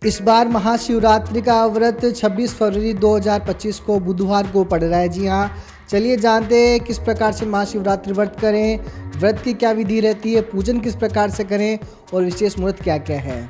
इस बार महाशिवरात्रि का व्रत 26 फरवरी 2025 को बुधवार को पड़ रहा है। जी हाँ, चलिए जानते हैं किस प्रकार से महाशिवरात्रि व्रत करें, व्रत की क्या विधि रहती है, पूजन किस प्रकार से करें और विशेष मुहूर्त क्या क्या है।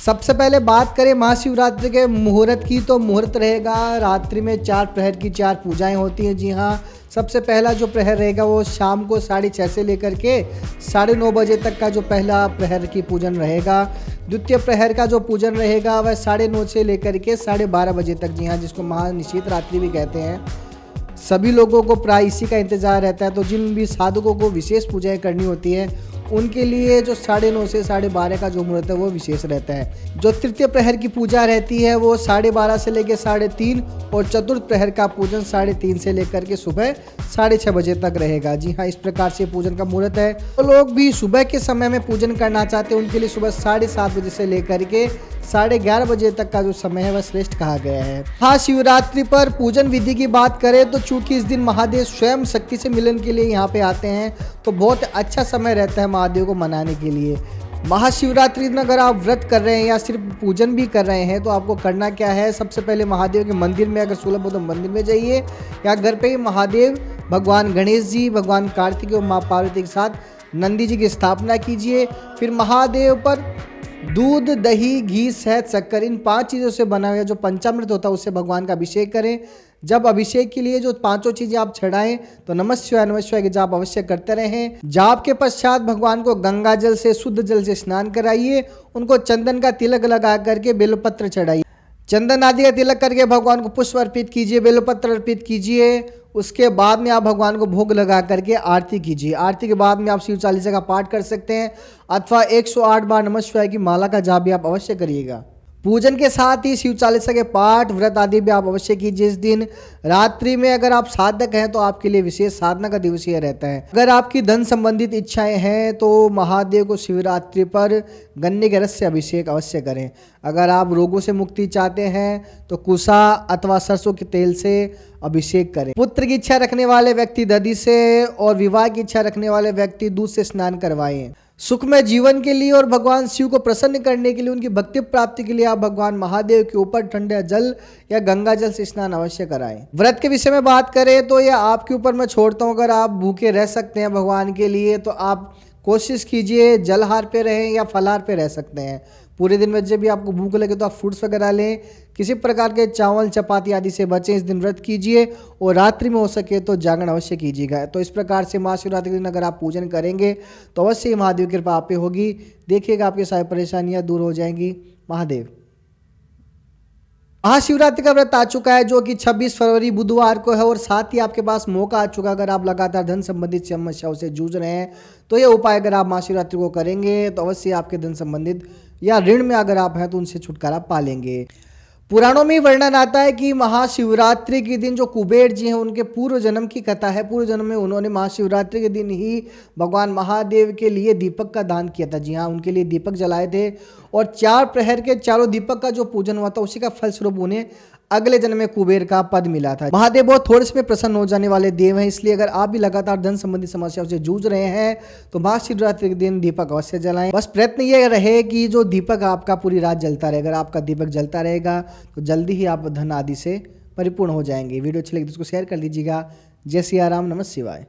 सबसे पहले बात करें महाशिवरात्रि के मुहूर्त की, तो मुहूर्त रहेगा रात्रि में 4 प्रहर की 4 पूजाएं होती हैं। जी हाँ, सबसे पहला जो प्रहर रहेगा वो शाम को 6:30 से लेकर के 9:30 बजे तक का जो पहला प्रहर की पूजन रहेगा। द्वितीय प्रहर का जो पूजन रहेगा वह 9:30 से लेकर के 12:30 बजे तक। जी हाँ, जिसको महानिशीत रात्रि भी कहते हैं। सभी लोगों को प्राय इसी का इंतजार रहता है। तो जिन भी साधकों को विशेष पूजाएं करनी होती है उनके लिए जो 9:30 से 12:30 का जो मुहूर्त है वो विशेष रहता है। जो तृतीय प्रहर की पूजा रहती है वो 12:30 से लेकर 3:30 और चतुर्थ प्रहर का पूजन 3:30 से लेकर के सुबह 6:30 बजे तक रहेगा। जी हाँ, इस प्रकार से पूजन का मुहूर्त है। तो लोग भी सुबह के समय में पूजन करना चाहते हैं उनके लिए सुबह 7:30 बजे से लेकर के 11:30 बजे तक का जो समय है वह श्रेष्ठ कहा गया है। हाँ, शिवरात्रि पर पूजन विधि की बात करें तो चूंकि इस दिन महादेव स्वयं शक्ति से मिलन के लिए यहाँ पे आते हैं तो बहुत अच्छा समय रहता है महादेव को मनाने के लिए। महाशिवरात्रि दिन अगर आप व्रत कर रहे हैं या सिर्फ पूजन भी कर रहे हैं तो आपको करना क्या है, सबसे पहले महादेव के मंदिर में अगर सुलभ हो तो मंदिर में जाइए या घर पे ही महादेव, भगवान गणेश जी, भगवान कार्तिक और माँ पार्वती के साथ नंदी जी की स्थापना कीजिए। फिर महादेव पर दूध, दही, घी, शहद, शक्कर, इन 5 चीज़ों से बना हुआ जो पंचामृत होता है उससे भगवान का अभिषेक करें। जब अभिषेक के लिए जो 5 चीज़ें आप चढ़ाएं तो नमः शिवाय के जाप अवश्य करते रहें। जाप के पश्चात भगवान को गंगा जल से, शुद्ध जल से स्नान कराइए। उनको चंदन का तिलक लगा करके बेलपत्र चढ़ाइए। चंदन आदि का तिलक करके भगवान को पुष्प अर्पित कीजिए, बेलपत्र अर्पित कीजिए। उसके बाद में आप भगवान को भोग लगा करके आरती कीजिए। आरती के बाद में आप शिव चालीसा का पाठ कर सकते हैं अथवा 108 बार नमः शिवाय की माला का जाप भी आप अवश्य करिएगा। पूजन के साथ ही शिव चालीसा के पाठ, व्रत आदि भी आप अवश्य कीजिए। इस दिन रात्रि में अगर आप साधक हैं तो आपके लिए विशेष साधना का दिवस यह रहता है। अगर आपकी धन संबंधित इच्छाएं हैं तो महादेव को शिवरात्रि पर गन्ने के रस से अभिषेक अवश्य करें। अगर आप रोगों से मुक्ति चाहते हैं तो कुसा अथवा सरसों के तेल से अभिषेक करें। पुत्र की इच्छा रखने वाले व्यक्ति दधी से और विवाह की इच्छा रखने वाले व्यक्ति दूध से स्नान करवाएं। सुखमय जीवन के लिए और भगवान शिव को प्रसन्न करने के लिए, उनकी भक्ति प्राप्ति के लिए आप भगवान महादेव के ऊपर ठंडे जल या गंगा जल से स्नान अवश्य कराएं। व्रत के विषय में बात करें तो यह आपके ऊपर मैं छोड़ता हूं। अगर आप भूखे रह सकते हैं भगवान के लिए तो आप कोशिश कीजिए जलहार पे रहें या फलाहार पे रह सकते हैं। पूरे दिन में जब भी आपको भूख लगे तो आप फ्रूट्स वगैरह लें। किसी प्रकार के चावल, चपाती आदि से बचें। इस दिन व्रत कीजिए और रात्रि में हो सके तो जागरण अवश्य कीजिएगा। तो इस प्रकार से महाशिवरात्रि के दिन अगर आप पूजन करेंगे तो अवश्य ही महादेव की कृपा आप पे होगी। देखिएगा आपकी सारी परेशानियां दूर हो जाएंगी। महादेव। महाशिवरात्रि का व्रत आ चुका है जो कि 26 फरवरी बुधवार को है और साथ ही आपके पास मौका आ चुका। अगर आप लगातार धन संबंधित समस्याओं से जूझ रहे हैं तो ये उपाय अगर आप महाशिवरात्रि को करेंगे तो अवश्य आपके धन संबंधित या ऋण में अगर आप हैं तो उनसे छुटकारा पा लेंगे। पुराणों में वर्णन आता है कि महाशिवरात्रि के दिन जो कुबेर जी हैं उनके पूर्व जन्म की कथा है। पूर्व जन्म में उन्होंने महाशिवरात्रि के दिन ही भगवान महादेव के लिए दीपक का दान किया था। जी हाँ, उनके लिए दीपक जलाए थे और 4 प्रहर के चारों दीपक का जो पूजन हुआ था उसी का फलस्वरूप उन्हें अगले जन्म में कुबेर का पद मिला था। महादेव बहुत थोड़े से में प्रसन्न हो जाने वाले देव हैं, इसलिए अगर आप भी लगातार धन संबंधी समस्याओं से जूझ रहे हैं तो महाशिवरात्रि के दिन दीपक अवश्य जलाएं। बस प्रयत्न ये रहे कि जो दीपक आपका पूरी रात जलता रहे। अगर आपका दीपक जलता रहेगा तो जल्दी ही आप धन आदि से परिपूर्ण हो जाएंगे। वीडियो अच्छी लगी तो उसको शेयर कर लीजिएगा। जय सिया राम, नमः शिवाय।